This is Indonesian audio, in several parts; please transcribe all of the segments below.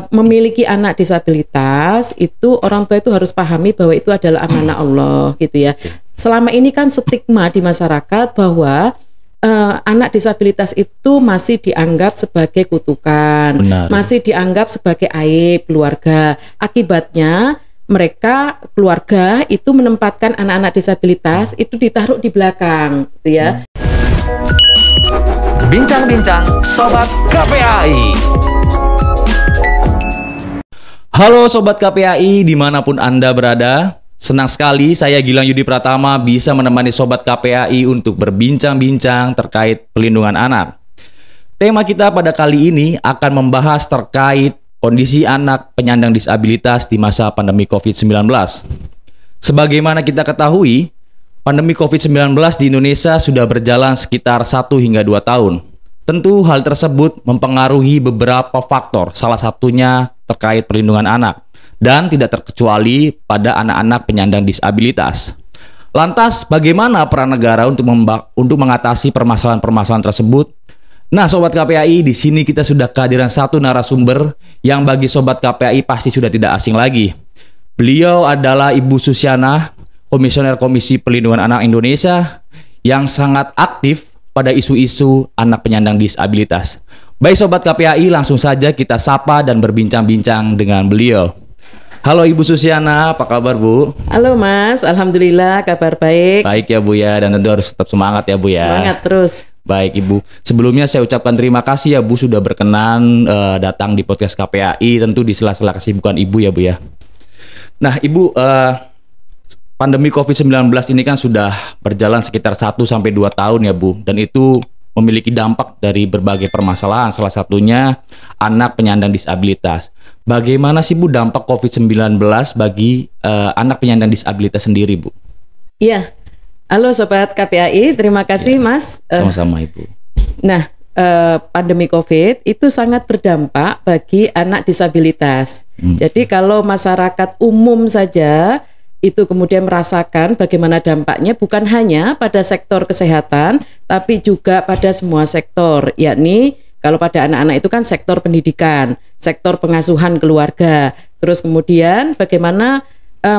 memiliki anak disabilitas itu orang tua itu harus pahami bahwa itu adalah amanah Allah gitu ya. Selama ini kan stigma di masyarakat bahwa anak disabilitas itu masih dianggap sebagai kutukan, masih dianggap sebagai aib keluarga. Akibatnya mereka keluarga itu menempatkan anak-anak disabilitas itu ditaruh di belakang gitu ya. Bincang-bincang Sobat KPAI. Halo Sobat KPAI dimanapun Anda berada. Senang sekali saya Gilang Yudi Pratama bisa menemani Sobat KPAI untuk berbincang-bincang terkait pelindungan anak. Tema kita pada kali ini akan membahas terkait kondisi anak penyandang disabilitas di masa pandemi COVID-19. Sebagaimana kita ketahui, pandemi COVID-19 di Indonesia sudah berjalan sekitar 1 hingga 2 tahun. Tentu hal tersebut mempengaruhi beberapa faktor, salah satunya terkait perlindungan anak, dan tidak terkecuali pada anak-anak penyandang disabilitas. Lantas, bagaimana peran negara untuk mengatasi permasalahan-permasalahan tersebut? Nah, Sobat KPAI, di sini kita sudah kehadiran satu narasumber yang bagi Sobat KPAI pasti sudah tidak asing lagi. Beliau adalah Ibu Susiana, Komisioner Komisi Perlindungan Anak Indonesia, yang sangat aktif pada isu-isu anak penyandang disabilitas. Baik Sobat KPAI, langsung saja kita sapa dan berbincang-bincang dengan beliau. Halo Ibu Susiana, apa kabar Bu? Halo Mas, Alhamdulillah kabar baik. Baik ya Bu ya, dan tentu harus tetap semangat ya Bu ya. Semangat terus. Baik Ibu, sebelumnya saya ucapkan terima kasih ya Bu sudah berkenan datang di podcast KPAI, tentu di sela-sela kesibukan Ibu ya Bu ya. Nah Ibu, pandemi COVID-19 ini kan sudah berjalan sekitar 1-2 tahun ya Bu, dan itu memiliki dampak dari berbagai permasalahan, salah satunya anak penyandang disabilitas. Bagaimana sih Bu dampak COVID-19 bagi anak penyandang disabilitas sendiri Bu? Iya, halo Sobat KPAI, terima kasih Mas. Sama-sama Ibu. Nah, pandemi COVID itu sangat berdampak bagi anak disabilitas. Jadi kalau masyarakat umum saja itu kemudian merasakan bagaimana dampaknya bukan hanya pada sektor kesehatan, tapi juga pada semua sektor, yakni kalau pada anak-anak itu kan sektor pendidikan, sektor pengasuhan keluarga, terus kemudian bagaimana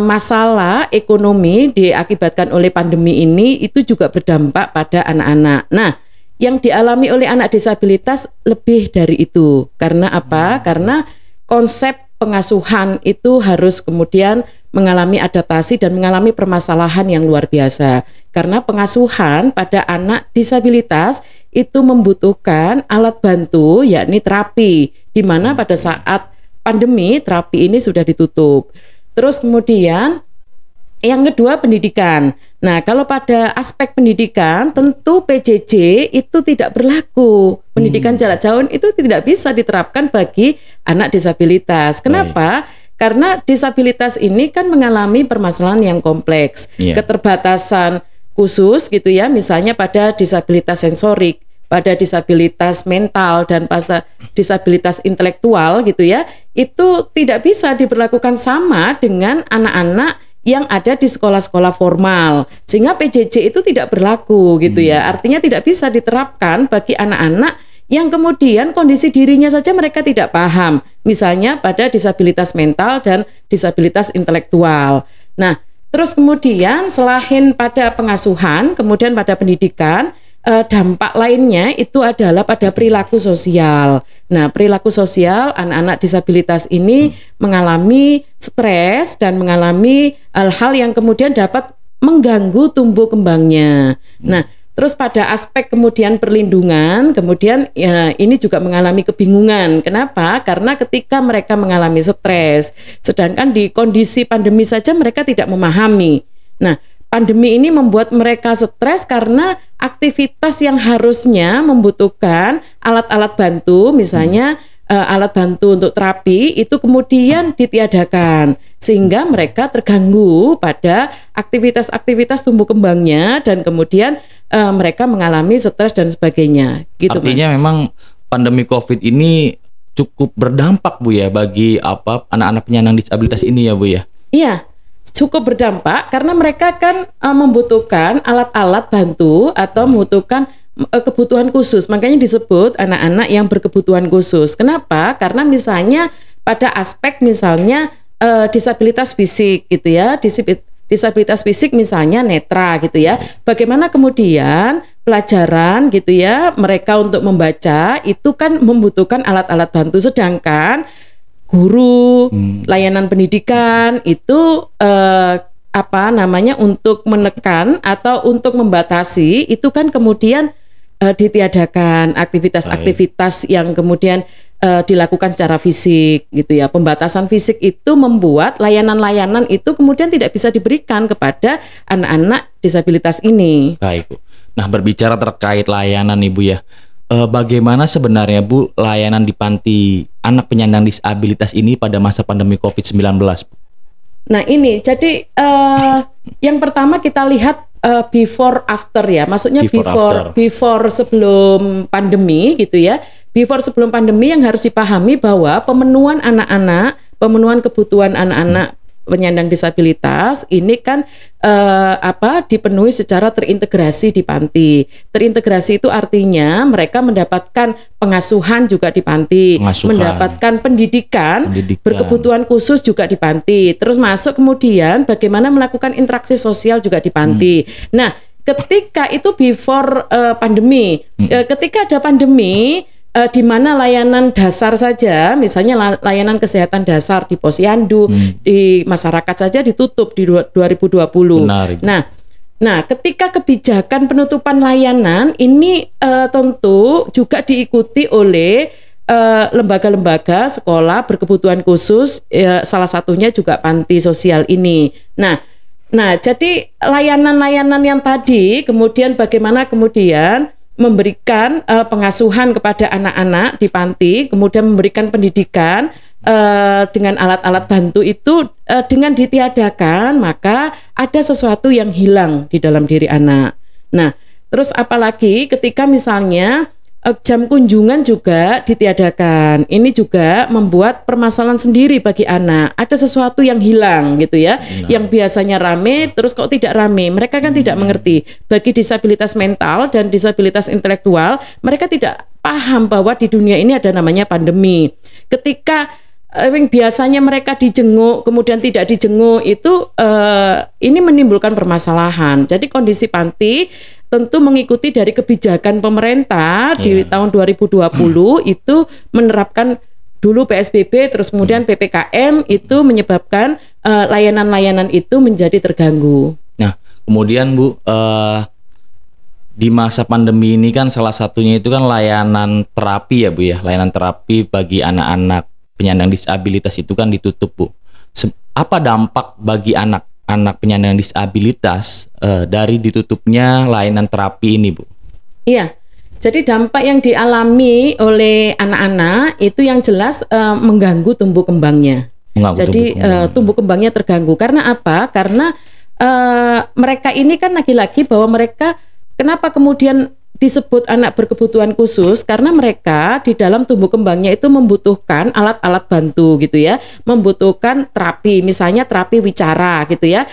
masalah ekonomi diakibatkan oleh pandemi ini itu juga berdampak pada anak-anak. Nah, yang dialami oleh anak disabilitas lebih dari itu. Karena apa? Karena konsep pengasuhan itu harus kemudian mengalami adaptasi dan mengalami permasalahan yang luar biasa. Karena pengasuhan pada anak disabilitas itu membutuhkan alat bantu, yakni terapi, di mana pada saat pandemi terapi ini sudah ditutup. Terus kemudian yang kedua pendidikan. Nah, kalau pada aspek pendidikan tentu PJJ itu tidak berlaku. Pendidikan jarak jauh itu tidak bisa diterapkan bagi anak disabilitas. Kenapa? Karena disabilitas ini kan mengalami permasalahan yang kompleks, keterbatasan khusus gitu ya, misalnya pada disabilitas sensorik, pada disabilitas mental dan pada disabilitas intelektual gitu ya, itu tidak bisa diberlakukan sama dengan anak-anak yang ada di sekolah-sekolah formal, sehingga PJJ itu tidak berlaku gitu ya, artinya tidak bisa diterapkan bagi anak-anak yang kemudian kondisi dirinya saja mereka tidak paham, misalnya pada disabilitas mental dan disabilitas intelektual. Nah, terus kemudian selain pada pengasuhan, kemudian pada pendidikan, dampak lainnya itu adalah pada perilaku sosial. Nah, perilaku sosial anak-anak disabilitas ini mengalami stres dan mengalami hal-hal yang kemudian dapat mengganggu tumbuh kembangnya. Nah, terus pada aspek kemudian perlindungan, kemudian ini juga mengalami kebingungan. Kenapa? Karena ketika mereka mengalami stres, sedangkan di kondisi pandemi saja mereka tidak memahami. Nah, pandemi ini membuat mereka stres karena aktivitas yang harusnya membutuhkan alat-alat bantu, misalnya alat bantu untuk terapi, itu kemudian ditiadakan. Sehingga mereka terganggu pada aktivitas-aktivitas tumbuh kembangnya dan kemudian mereka mengalami stres dan sebagainya. Gitu, artinya Mas, memang pandemi COVID ini cukup berdampak Bu ya bagi anak-anak penyandang disabilitas ini ya Bu ya? Iya, cukup berdampak karena mereka kan membutuhkan alat-alat bantu atau membutuhkan kebutuhan khusus. Makanya disebut anak-anak yang berkebutuhan khusus. Kenapa? Karena misalnya pada aspek misalnya disabilitas fisik gitu ya, disabilitas fisik misalnya netra gitu ya. Bagaimana kemudian pelajaran gitu ya, mereka untuk membaca itu kan membutuhkan alat-alat bantu, sedangkan guru, layanan pendidikan itu untuk menekan atau untuk membatasi itu kan kemudian ditiadakan aktivitas-aktivitas yang kemudian dilakukan secara fisik gitu ya. Pembatasan fisik itu membuat layanan-layanan itu kemudian tidak bisa diberikan kepada anak-anak disabilitas ini. Baik, Bu. Nah, berbicara terkait layanan Ibu ya, bagaimana sebenarnya Bu layanan di panti anak penyandang disabilitas ini pada masa pandemi COVID-19, Bu? Nah ini, jadi yang pertama kita lihat before after ya, maksudnya before sebelum pandemi gitu ya. Before sebelum pandemi yang harus dipahami bahwa pemenuhan kebutuhan anak-anak penyandang disabilitas ini kan dipenuhi secara terintegrasi di panti. Terintegrasi itu artinya mereka mendapatkan pengasuhan juga di panti, mendapatkan pendidikan berkebutuhan khusus juga di panti. Terus masuk kemudian bagaimana melakukan interaksi sosial juga di panti. Nah, ketika itu before pandemi, ketika ada pandemi, di mana layanan dasar saja, misalnya layanan kesehatan dasar di posyandu, di masyarakat saja ditutup di 2020. Benar. Nah, ketika kebijakan penutupan layanan ini tentu juga diikuti oleh lembaga-lembaga sekolah berkebutuhan khusus, salah satunya juga panti sosial ini. Nah, jadi layanan-layanan yang tadi kemudian bagaimana kemudian memberikan pengasuhan kepada anak-anak di panti, kemudian memberikan pendidikan dengan alat-alat bantu itu dengan ditiadakan, maka ada sesuatu yang hilang di dalam diri anak. Nah, terus apalagi ketika misalnya jam kunjungan juga ditiadakan, ini juga membuat permasalahan sendiri bagi anak. Ada sesuatu yang hilang gitu ya. Yang biasanya rame terus kok tidak rame. Mereka kan tidak mengerti. Bagi disabilitas mental dan disabilitas intelektual, mereka tidak paham bahwa di dunia ini ada namanya pandemi. Ketika yang biasanya mereka dijenguk kemudian tidak dijenguk itu ini menimbulkan permasalahan. Jadi kondisi panti tentu mengikuti dari kebijakan pemerintah di tahun 2020 itu menerapkan dulu PSBB terus kemudian PPKM itu menyebabkan layanan-layanan itu menjadi terganggu. Nah, kemudian Bu, di masa pandemi ini kan salah satunya itu kan layanan terapi ya Bu ya, layanan terapi bagi anak-anak penyandang disabilitas itu kan ditutup Bu. Apa dampak bagi anak penyandang disabilitas dari ditutupnya layanan terapi ini Bu? Iya, jadi dampak yang dialami oleh anak-anak itu yang jelas mengganggu tumbuh kembangnya. Tumbuh kembangnya terganggu karena apa? Karena mereka ini kan lagi-lagi bahwa mereka kenapa kemudian disebut anak berkebutuhan khusus karena mereka di dalam tumbuh kembangnya itu membutuhkan alat-alat bantu gitu ya, membutuhkan terapi, misalnya terapi wicara gitu ya,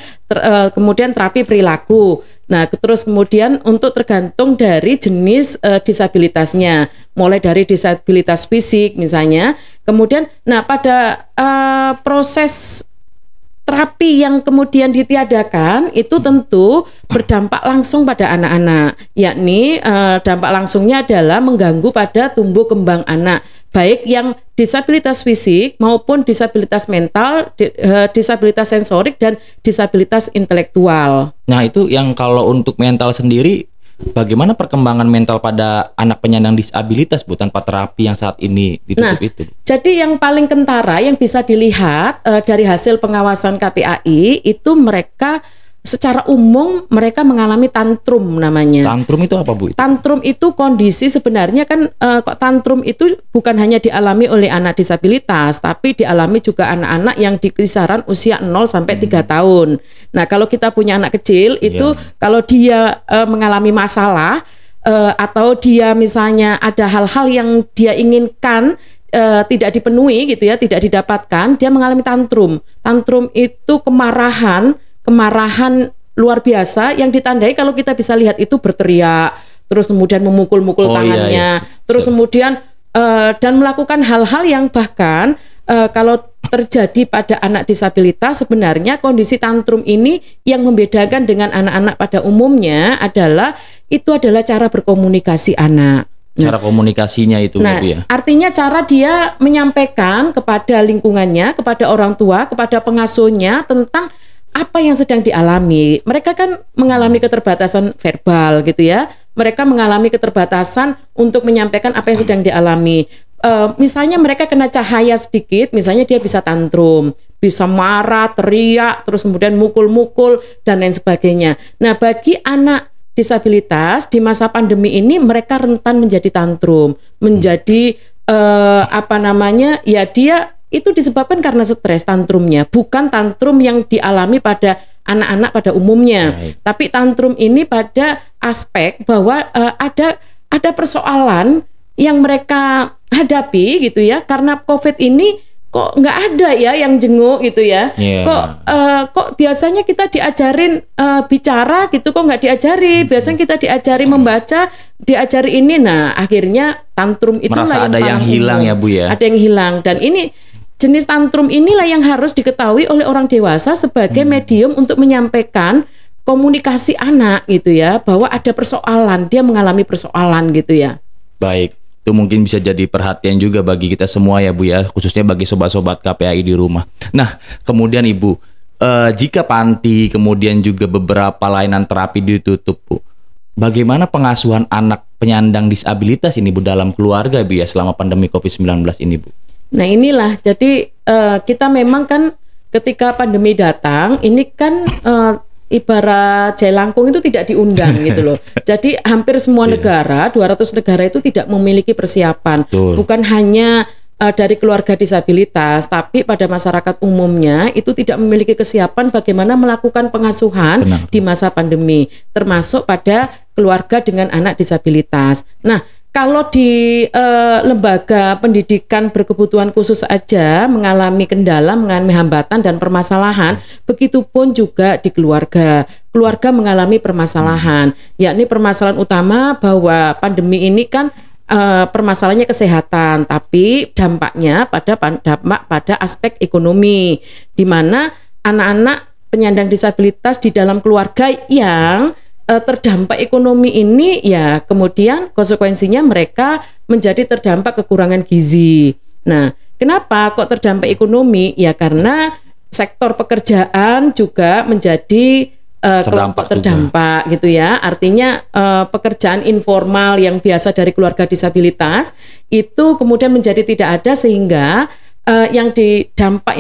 kemudian terapi perilaku. Nah, terus kemudian untuk tergantung dari jenis disabilitasnya, mulai dari disabilitas fisik misalnya, kemudian nah pada proses terapi yang kemudian ditiadakan itu tentu berdampak langsung pada anak-anak, yakni dampak langsungnya adalah mengganggu pada tumbuh kembang anak, baik yang disabilitas fisik maupun disabilitas mental, disabilitas sensorik dan disabilitas intelektual. Nah, itu yang kalau untuk mental sendiri, bagaimana perkembangan mental pada anak penyandang disabilitas Bu tanpa terapi yang saat ini ditutup itu? Jadi yang paling kentara yang bisa dilihat dari hasil pengawasan KPAI itu mereka secara umum mereka mengalami tantrum namanya. Tantrum itu apa Bu? Tantrum itu kondisi sebenarnya kan kok tantrum itu bukan hanya dialami oleh anak disabilitas, tapi dialami juga anak-anak yang di kisaran usia 0 sampai 3 tahun. Nah, kalau kita punya anak kecil itu kalau dia mengalami masalah atau dia misalnya ada hal-hal yang dia inginkan tidak dipenuhi gitu ya, tidak didapatkan, dia mengalami tantrum. Tantrum itu kemarahan luar biasa yang ditandai kalau kita bisa lihat itu berteriak, terus kemudian memukul-mukul tangannya, terus kemudian dan melakukan hal-hal yang bahkan kalau terjadi pada anak disabilitas, sebenarnya kondisi tantrum ini yang membedakan dengan anak-anak pada umumnya adalah cara berkomunikasi anak. Cara komunikasinya itu, Nah, Bu ya. artinya cara dia menyampaikan kepada lingkungannya, kepada orang tua, kepada pengasuhnya tentang apa yang sedang dialami. Mereka kan mengalami keterbatasan verbal gitu ya. Mereka mengalami keterbatasan untuk menyampaikan apa yang sedang dialami. Misalnya mereka kena cahaya sedikit, misalnya dia bisa tantrum, bisa marah, teriak, terus kemudian mukul-mukul dan lain sebagainya. Nah, bagi anak disabilitas di masa pandemi ini mereka rentan menjadi tantrum, menjadi ya dia itu disebabkan karena stres tantrumnya, bukan tantrum yang dialami pada anak-anak pada umumnya. Baik. Tapi tantrum ini pada aspek bahwa ada persoalan yang mereka hadapi gitu ya, karena COVID ini kok nggak ada ya yang jenguk gitu ya. Kok biasanya kita diajarin bicara gitu, kok nggak diajari. Biasanya kita diajari membaca, diajari ini. Nah, akhirnya tantrum itulah Merasa yang ada yang paling hilang umum. ya, Bu ya. Ada yang hilang, dan ini jenis tantrum inilah yang harus diketahui oleh orang dewasa sebagai medium untuk menyampaikan komunikasi anak gitu ya, bahwa ada persoalan, dia mengalami persoalan gitu ya. Baik, itu mungkin bisa jadi perhatian juga bagi kita semua ya, Bu ya, khususnya bagi sobat-sobat KPAI di rumah. Nah, kemudian Ibu, jika panti kemudian juga beberapa layanan terapi ditutup, Bu, bagaimana pengasuhan anak penyandang disabilitas ini, Bu, dalam keluarga, Bu ya, selama pandemi COVID-19 ini, Bu? Nah, inilah jadi kita memang kan ketika pandemi datang ini kan ibarat jelangkung itu tidak diundang gitu loh. Jadi hampir semua negara, 200 negara itu tidak memiliki persiapan. Betul. Bukan hanya dari keluarga disabilitas, tapi pada masyarakat umumnya itu tidak memiliki kesiapan bagaimana melakukan pengasuhan di masa pandemi, termasuk pada keluarga dengan anak disabilitas. Nah, kalau di lembaga pendidikan berkebutuhan khusus aja mengalami kendala, mengalami hambatan dan permasalahan, begitupun juga di keluarga. Keluarga mengalami permasalahan, yakni permasalahan utama bahwa pandemi ini kan permasalahannya kesehatan, tapi dampaknya pada aspek ekonomi, di mana anak-anak penyandang disabilitas di dalam keluarga yang terdampak ekonomi ini ya kemudian konsekuensinya mereka menjadi terdampak kekurangan gizi. Nah, kenapa kok terdampak ekonomi? Ya karena sektor pekerjaan juga menjadi kelompok terdampak gitu ya. Artinya pekerjaan informal yang biasa dari keluarga disabilitas itu kemudian menjadi tidak ada, sehingga yang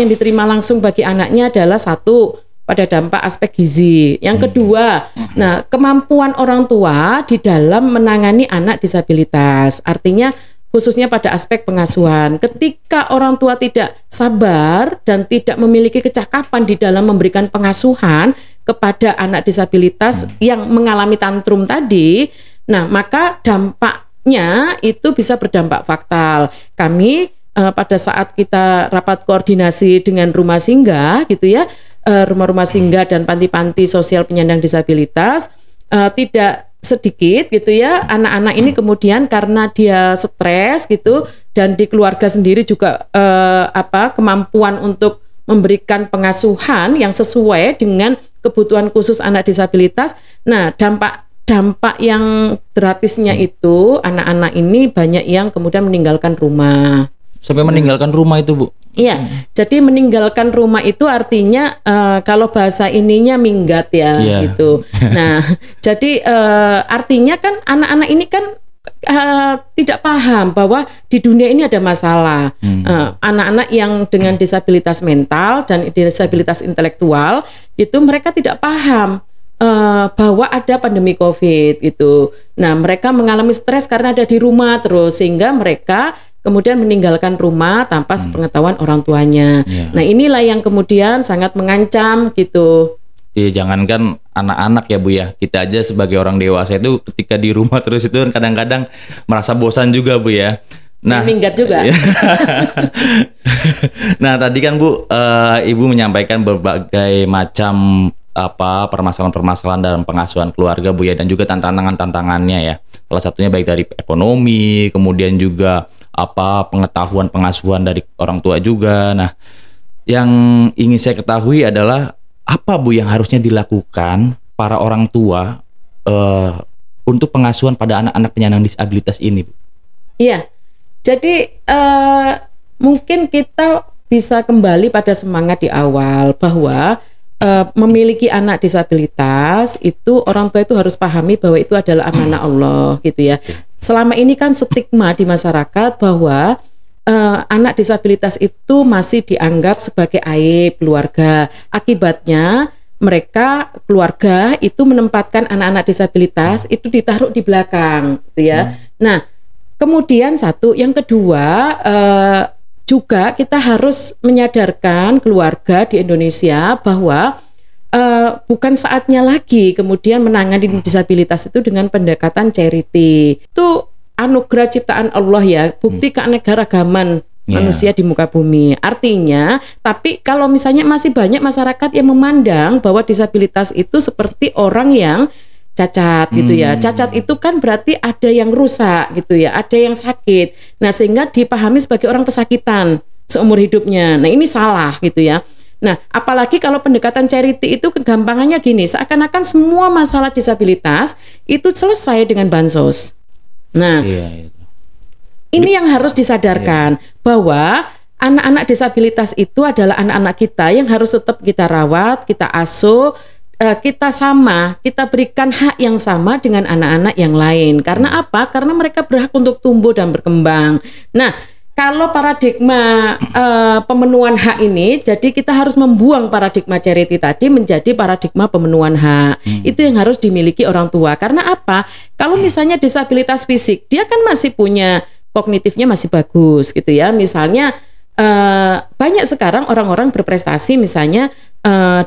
diterima langsung bagi anaknya adalah satu, pada dampak aspek gizi. Yang kedua, nah, kemampuan orang tua di dalam menangani anak disabilitas. Artinya khususnya pada aspek pengasuhan. Ketika orang tua tidak sabar dan tidak memiliki kecakapan di dalam memberikan pengasuhan kepada anak disabilitas yang mengalami tantrum tadi, nah maka dampaknya itu bisa berdampak fatal. Kami pada saat kita rapat koordinasi dengan rumah singgah gitu ya, rumah-rumah singgah dan panti-panti sosial penyandang disabilitas, tidak sedikit gitu ya anak-anak ini kemudian karena dia stres gitu, dan di keluarga sendiri juga kemampuan untuk memberikan pengasuhan yang sesuai dengan kebutuhan khusus anak disabilitas. Nah, dampak yang gratisnya itu anak-anak ini banyak yang kemudian meninggalkan rumah. Sampai meninggalkan rumah itu, Bu? Iya, jadi meninggalkan rumah itu artinya kalau bahasa ininya minggat ya, gitu. Nah, jadi artinya kan anak-anak ini kan tidak paham bahwa di dunia ini ada masalah. Anak-anak yang dengan disabilitas mental dan disabilitas intelektual itu mereka tidak paham bahwa ada pandemi COVID gitu. Nah, mereka mengalami stres karena ada di rumah terus, sehingga mereka kemudian meninggalkan rumah tanpa sepengetahuan orang tuanya. Nah, inilah yang kemudian sangat mengancam gitu. Iya, jangankan anak-anak ya, Bu ya, kita aja sebagai orang dewasa itu ketika di rumah terus itu kadang-kadang merasa bosan juga, Bu ya. Nah, minggat juga. Nah, tadi kan Bu, Ibu menyampaikan berbagai macam permasalahan-permasalahan dalam pengasuhan keluarga, Bu ya, dan juga tantangannya ya. Salah satunya baik dari ekonomi, kemudian juga pengetahuan pengasuhan dari orang tua juga. Nah, yang ingin saya ketahui adalah apa Bu yang harusnya dilakukan para orang tua untuk pengasuhan pada anak-anak penyandang disabilitas ini, Bu? Iya, jadi mungkin kita bisa kembali pada semangat di awal bahwa memiliki anak disabilitas itu orang tua itu harus pahami bahwa itu adalah amanah Allah gitu ya. Selama ini kan stigma di masyarakat bahwa anak disabilitas itu masih dianggap sebagai aib keluarga. Akibatnya mereka keluarga itu menempatkan anak-anak disabilitas itu ditaruh di belakang gitu ya. Nah, kemudian satu, yang kedua juga kita harus menyadarkan keluarga di Indonesia bahwa bukan saatnya lagi kemudian menangani disabilitas itu dengan pendekatan charity. Itu anugerah ciptaan Allah ya, bukti keanekaragaman manusia di muka bumi. Artinya, tapi kalau misalnya masih banyak masyarakat yang memandang bahwa disabilitas itu seperti orang yang cacat gitu ya. Cacat itu kan berarti ada yang rusak gitu ya, ada yang sakit. Nah, sehingga dipahami sebagai orang pesakitan seumur hidupnya. Nah, ini salah gitu ya. Nah, apalagi kalau pendekatan charity itu kegampangannya gini, seakan-akan semua masalah disabilitas itu selesai dengan bansos. Nah, ini yang harus disadarkan bahwa anak-anak disabilitas itu adalah anak-anak kita yang harus tetap kita rawat, kita asuh, kita berikan hak yang sama dengan anak-anak yang lain. Karena apa? Karena mereka berhak untuk tumbuh dan berkembang. Nah, kalau paradigma pemenuhan hak ini, jadi kita harus membuang paradigma charity tadi menjadi paradigma pemenuhan hak. Itu yang harus dimiliki orang tua. Karena apa? Kalau misalnya disabilitas fisik, dia kan masih punya kognitifnya masih bagus gitu ya. Misalnya banyak sekarang orang-orang berprestasi misalnya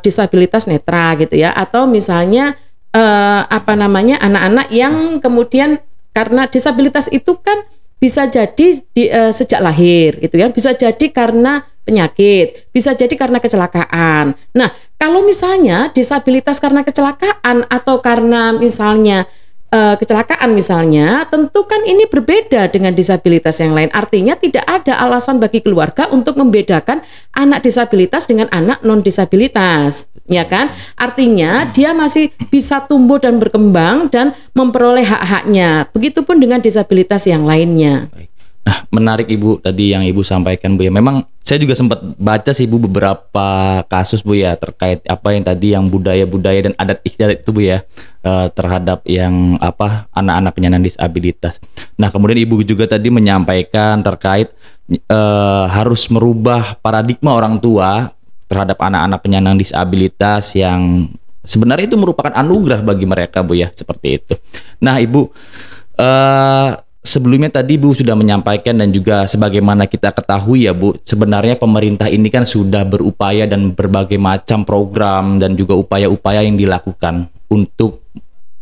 disabilitas netra gitu ya, atau misalnya anak-anak yang kemudian karena disabilitas itu kan bisa jadi sejak lahir gitu ya, bisa jadi karena penyakit, bisa jadi karena kecelakaan. Nah, kalau misalnya disabilitas karena kecelakaan atau karena misalnya kecelakaan misalnya, tentu kan ini berbeda dengan disabilitas yang lain. Artinya tidak ada alasan bagi keluarga untuk membedakan anak disabilitas dengan anak non disabilitas, ya kan? Artinya dia masih bisa tumbuh dan berkembang dan memperoleh hak-haknya. Begitupun dengan disabilitas yang lainnya. Nah, menarik Ibu tadi yang Ibu sampaikan, Bu ya. Memang saya juga sempat baca sih Bu beberapa kasus Bu ya terkait apa yang tadi yang budaya-budaya dan adat istiadat itu Bu ya, terhadap yang anak-anak penyandang disabilitas. Nah, kemudian Ibu juga tadi menyampaikan terkait harus merubah paradigma orang tua terhadap anak-anak penyandang disabilitas yang sebenarnya itu merupakan anugerah bagi mereka Bu ya, seperti itu. Nah, Ibu sebelumnya tadi Bu sudah menyampaikan dan juga sebagaimana kita ketahui ya Bu, sebenarnya pemerintah ini kan sudah berupaya dan berbagai macam program dan juga upaya-upaya yang dilakukan untuk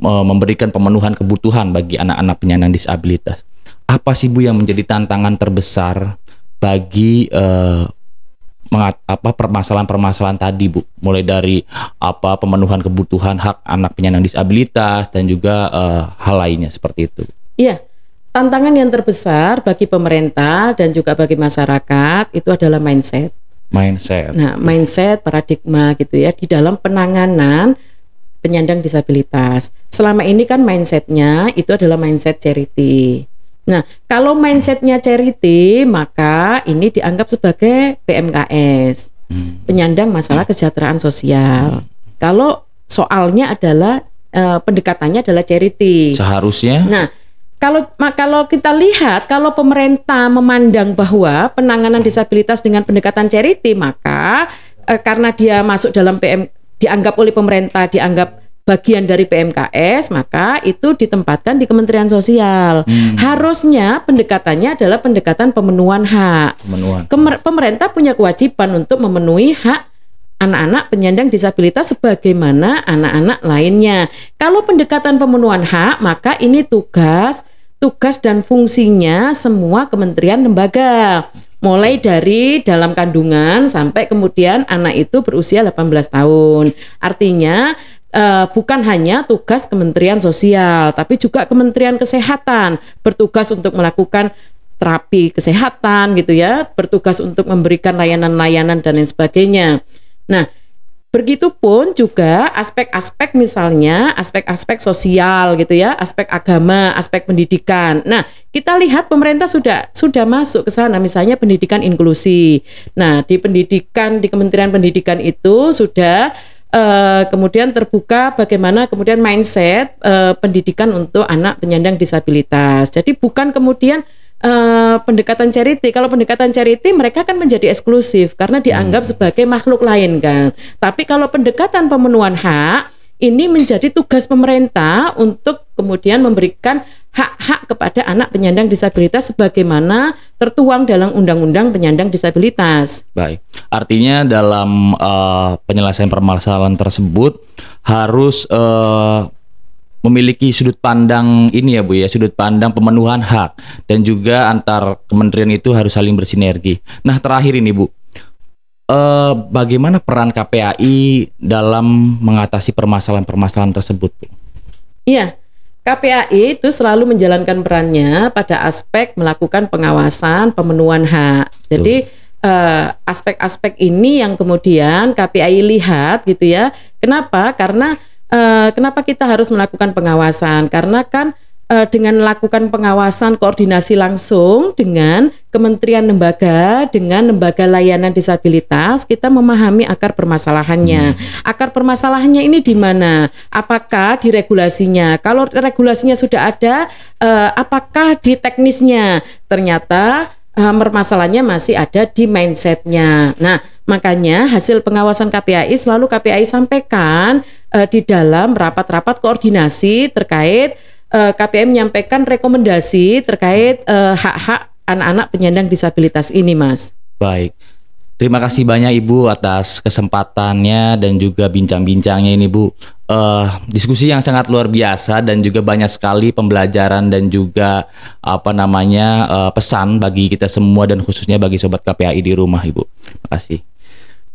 memberikan pemenuhan kebutuhan bagi anak-anak penyandang disabilitas. Apa sih Bu yang menjadi tantangan terbesar bagi permasalahan-permasalahan tadi Bu, mulai dari pemenuhan kebutuhan hak anak penyandang disabilitas dan juga hal lainnya seperti itu? Iya. Tantangan yang terbesar bagi pemerintah dan juga bagi masyarakat itu adalah mindset. Nah, mindset, paradigma gitu ya di dalam penanganan penyandang disabilitas. Selama ini kan mindsetnya itu adalah mindset charity. Nah, kalau mindsetnya charity, maka ini dianggap sebagai PMKS, penyandang masalah kesejahteraan sosial. Kalau soalnya adalah pendekatannya adalah charity. Seharusnya. Nah, kalau kita lihat, kalau pemerintah memandang bahwa penanganan disabilitas dengan pendekatan charity, maka karena dia masuk dalam dianggap oleh pemerintah, dianggap bagian dari PMKS, maka itu ditempatkan di Kementerian Sosial. Harusnya pendekatannya adalah pendekatan pemenuhan hak. Pemerintah punya kewajiban untuk memenuhi hak anak-anak penyandang disabilitas sebagaimana anak-anak lainnya. Kalau pendekatan pemenuhan hak, maka ini tugas dan fungsinya semua kementerian lembaga. Mulai dari dalam kandungan sampai kemudian anak itu berusia 18 tahun. Artinya bukan hanya tugas Kementerian Sosial, tapi juga Kementerian Kesehatan bertugas untuk melakukan terapi kesehatan gitu ya, bertugas untuk memberikan layanan-layanan dan lain sebagainya. Nah, begitupun juga aspek-aspek misalnya aspek-aspek sosial gitu ya, aspek agama, aspek pendidikan. Nah, kita lihat pemerintah sudah masuk ke sana, misalnya pendidikan inklusi. Nah, di Kementerian Pendidikan itu sudah kemudian terbuka bagaimana kemudian mindset pendidikan untuk anak penyandang disabilitas. Jadi bukan kemudian pendekatan charity. Kalau pendekatan charity mereka kan menjadi eksklusif karena dianggap sebagai makhluk lain kan. Tapi kalau pendekatan pemenuhan hak ini menjadi tugas pemerintah untuk kemudian memberikan hak-hak kepada anak penyandang disabilitas sebagaimana tertuang dalam Undang-Undang Penyandang Disabilitas. Baik, artinya dalam penyelesaian permasalahan tersebut harus memiliki sudut pandang ini ya Bu ya, sudut pandang pemenuhan hak dan juga antar kementerian itu harus saling bersinergi. Nah terakhir ini Bu, bagaimana peran KPAI dalam mengatasi permasalahan-permasalahan tersebut Bu? Iya, KPAI itu selalu menjalankan perannya pada aspek melakukan pengawasan pemenuhan hak. Jadi aspek-aspek ini yang kemudian KPAI lihat gitu ya. Kenapa? Karena kenapa kita harus melakukan pengawasan? Karena kan dengan melakukan pengawasan koordinasi langsung dengan kementerian lembaga, dengan lembaga layanan disabilitas, kita memahami akar permasalahannya. Akar permasalahannya ini di mana? Apakah di regulasinya? Kalau regulasinya sudah ada, apakah di teknisnya? Ternyata permasalahannya masih ada di mindsetnya. Nah, makanya hasil pengawasan KPAI selalu KPAI sampaikan di dalam rapat-rapat koordinasi terkait KPAI menyampaikan rekomendasi terkait hak-hak anak-anak penyandang disabilitas ini, Mas. Baik. Terima kasih banyak Ibu atas kesempatannya dan juga bincang-bincangnya ini Bu. Diskusi yang sangat luar biasa dan juga banyak sekali pembelajaran dan juga pesan bagi kita semua dan khususnya bagi Sobat KPAI di rumah Ibu. Terima kasih.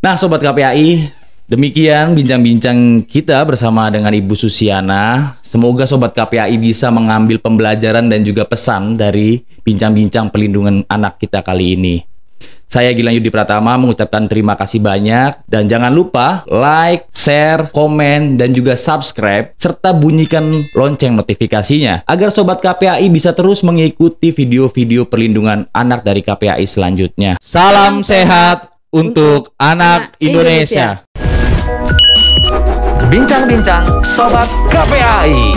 Nah Sobat KPAI, demikian bincang-bincang kita bersama dengan Ibu Susiana. Semoga Sobat KPAI bisa mengambil pembelajaran dan juga pesan dari bincang-bincang pelindungan anak kita kali ini. Saya Gilang Yudi Pratama mengucapkan terima kasih banyak. Dan jangan lupa like, share, komen, dan juga subscribe serta bunyikan lonceng notifikasinya agar Sobat KPAI bisa terus mengikuti video-video perlindungan anak dari KPAI selanjutnya. Salam sehat untuk anak Indonesia. Bincang-bincang Sobat KPAI.